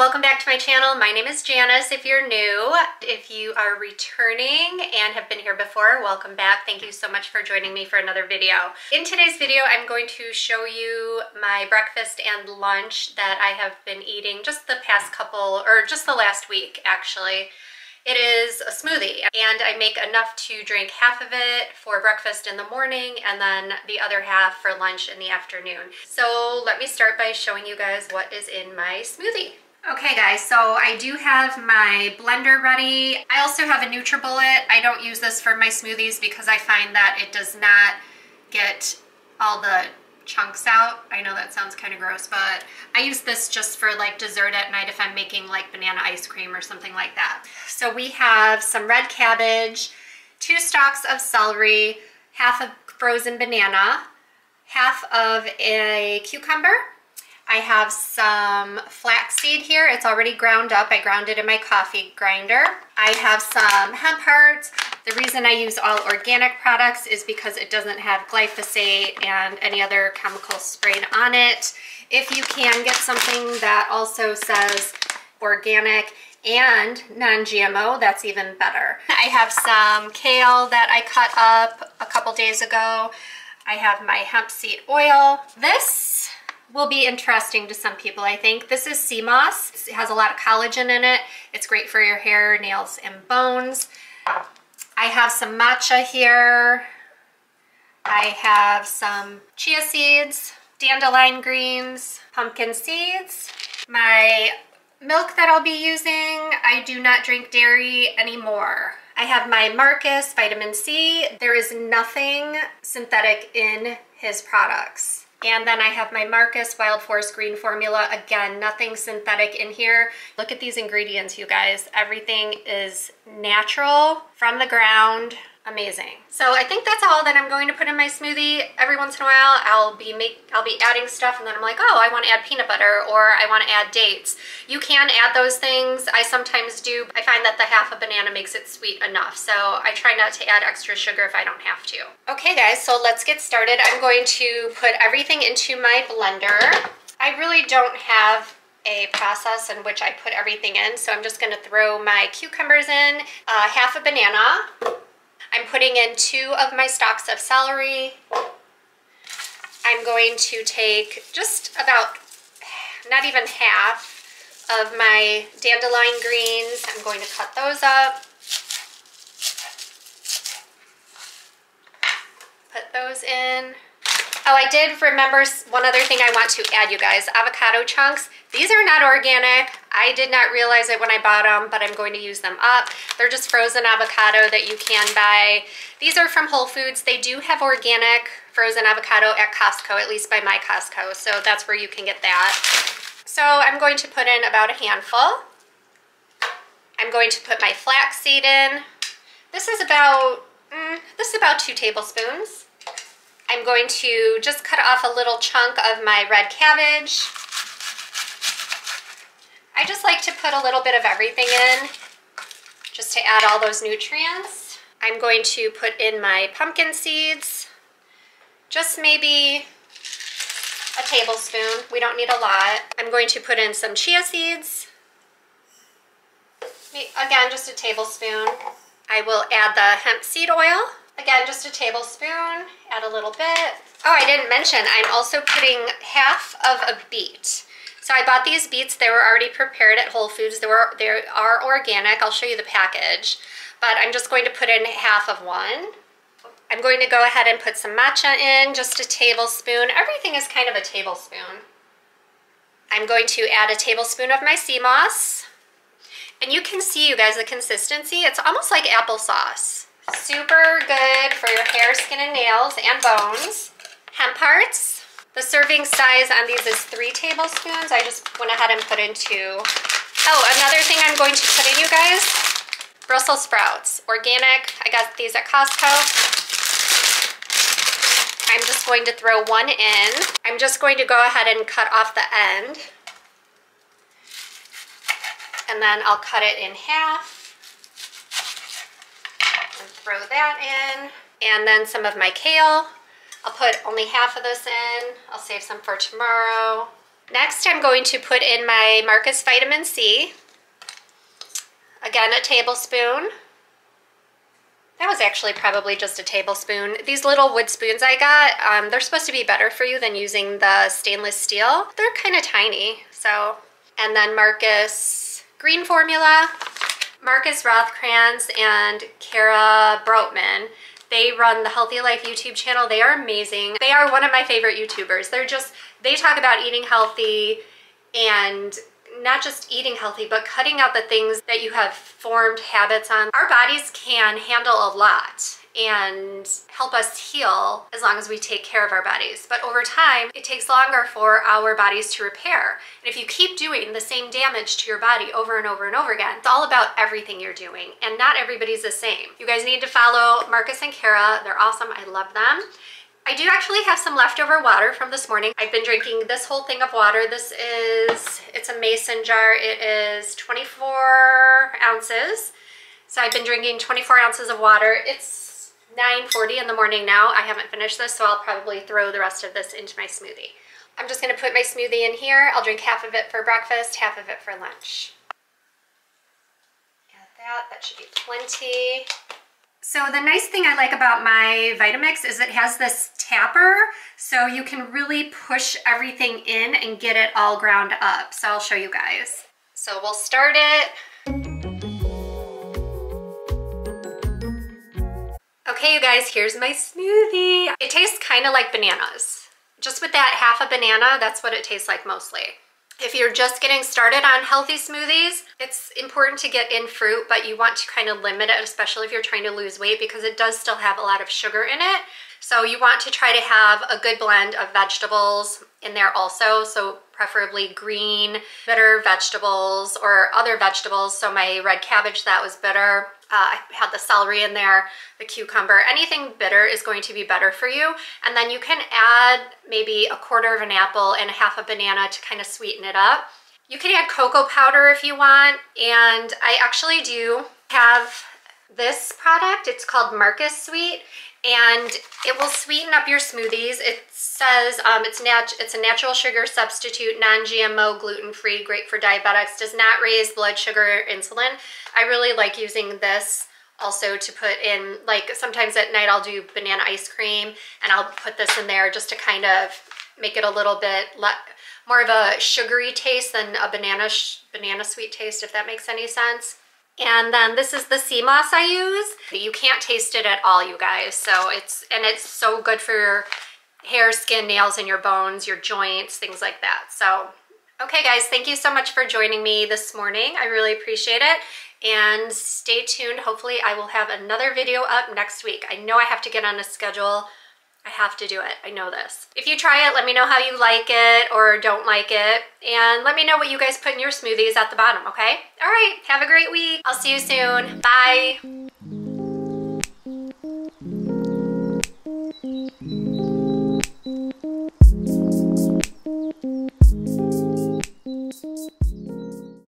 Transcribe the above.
welcome back to my channel. My name is Janice if you're new. If you are returning and have been here before, welcome back. Thank you so much for joining me for another video. In today's video, I'm going to show you my breakfast and lunch that I have been eating just the past couple, or just the last week actually. It is a smoothie, and I make enough to drink half of it for breakfast in the morning and then the other half for lunch in the afternoon. So let me start by showing you guys what is in my smoothie. Okay guys, so I do have my blender ready. I also have a NutriBullet. I don't use this for my smoothies because I find that it does not get all the chunks out. I know that sounds kind of gross, but I use this just for like dessert at night if I'm making like banana ice cream or something like that. So we have some red cabbage, 2 stalks of celery, half a frozen banana, half of a cucumber. I have some flaxseed here. It's already ground up. I ground it in my coffee grinder. I have some hemp hearts. The reason I use all organic products is because it doesn't have glyphosate and any other chemicals sprayed on it. If you can get something that also says organic and non-GMO, that's even better. I have some kale that I cut up a couple days ago. I have my hemp seed oil. This will be interesting to some people, I think. This is sea moss. It has a lot of collagen in it. It's great for your hair, nails, and bones. I have some matcha here. I have some chia seeds, dandelion greens, pumpkin seeds. My milk that I'll be using, I do not drink dairy anymore. I have my Marcus vitamin C. There is nothing synthetic in his products. And then I have my Marcus Wild Forest Green formula. Again, nothing synthetic in here. Look at these ingredients, you guys. Everything is natural from the ground. Amazing. So I think that's all that I'm going to put in my smoothie. Every once in a while, I'll be adding stuff, and then I'm like, oh, I want to add peanut butter, or I want to add dates. You can add those things. I sometimes do. I find that the half a banana makes it sweet enough, so I try not to add extra sugar if I don't have to. Okay guys, so let's get started. I'm going to put everything into my blender. I really don't have a process in which I put everything in, so I'm just going to throw my cucumbers in, half a banana. I'm putting in 2 of my stalks of celery. I'm going to take just about, not even half of my dandelion greens. I'm going to cut those up. Put those in. Oh, I did remember one other thing I want to add, you guys. Avocado chunks. These are not organic. I did not realize it when I bought them, but I'm going to use them up. They're just frozen avocado that you can buy. These are from Whole Foods. They do have organic frozen avocado at Costco, at least by my Costco, so that's where you can get that. So I'm going to put in about a handful. I'm going to put my flaxseed in. This is about 2 tablespoons. I'm going to just cut off a little chunk of my red cabbage. I just like to put a little bit of everything in, just to add all those nutrients. I'm going to put in my pumpkin seeds, just maybe a tablespoon. We don't need a lot. I'm going to put in some chia seeds. Again, just a tablespoon. I will add the hemp seed oil. Again, just a tablespoon, add a little bit. Oh, I didn't mention, I'm also putting half of a beet. So I bought these beets, they were already prepared at Whole Foods. They are organic, I'll show you the package. But I'm just going to put in half of one. I'm going to go ahead and put some matcha in, just a tablespoon. Everything is kind of a tablespoon. I'm going to add a tablespoon of my sea moss. And you can see, you guys, the consistency. It's almost like applesauce. Super good for your hair, skin, and nails, and bones. Hemp hearts. The serving size on these is 3 tablespoons. I just went ahead and put in 2. Oh, another thing I'm going to put in, you guys, Brussels sprouts. Organic. I got these at Costco. I'm just going to throw 1 in. I'm just going to go ahead and cut off the end. And then I'll cut it in half. And throw that in. And then some of my kale. I'll put only half of this in. I'll save some for tomorrow. Next, I'm going to put in my Marcus Vitamin C. Again, a tablespoon. That was actually probably just a tablespoon. These little wood spoons I got, they're supposed to be better for you than using the stainless steel. They're kind of tiny, so. And then Marcus Green Formula. Marcus Rothkranz and Kara Broutman. They run the Healthy Life YouTube channel. They are amazing. They are one of my favorite YouTubers. They talk about eating healthy and not just eating healthy, but cutting out the things that you have formed habits on. Our bodies can handle a lot and help us heal as long as we take care of our bodies. But over time, it takes longer for our bodies to repair. And if you keep doing the same damage to your body over and over and over again, it's all about everything you're doing, and not everybody's the same. You guys need to follow Marcus and Kara. They're awesome. I love them. I do actually have some leftover water from this morning. I've been drinking this whole thing of water. It's a mason jar. It is 24 ounces. So I've been drinking 24 ounces of water. It's 9:40 in the morning now. I haven't finished this, so I'll probably throw the rest of this into my smoothie. I'm just gonna put my smoothie in here. I'll drink half of it for breakfast, half of it for lunch. Add that should be plenty. So the nice thing I like about my Vitamix is it has this tapper, so you can really push everything in and get it all ground up. So I'll show you guys. So we'll start it. Okay, you guys, here's my smoothie. It tastes kind of like bananas. Just with that half a banana, that's what it tastes like mostly. If you're just getting started on healthy smoothies, it's important to get in fruit, but you want to kind of limit it, especially if you're trying to lose weight, because it does still have a lot of sugar in it. So you want to try to have a good blend of vegetables in there also. So preferably green, bitter vegetables or other vegetables. So my red cabbage, that was bitter. I had the celery in there, the cucumber. Anything bitter is going to be better for you. And then you can add maybe a quarter of an apple and a half a banana to kind of sweeten it up. You can add cocoa powder if you want. And I actually do have this product. It's called Marcus Sweet, and it will sweeten up your smoothies. It says it's a natural sugar substitute, non-GMO, gluten-free, great for diabetics, does not raise blood sugar or insulin. I really like using this also to put in, like sometimes at night I'll do banana ice cream and I'll put this in there just to kind of make it a little bit more of a sugary taste than a banana sweet taste, if that makes any sense. And then this is the sea moss I use. You can't taste it at all, you guys. So it's so good for your hair, skin, nails, and your bones, your joints, things like that. So, okay guys, thank you so much for joining me this morning. I really appreciate it. And stay tuned. Hopefully I will have another video up next week. I know I have to get on a schedule. I have to do it. I know this. If you try it, let me know how you like it or don't like it. And let me know what you guys put in your smoothies at the bottom, okay? All right, have a great week. I'll see you soon. Bye.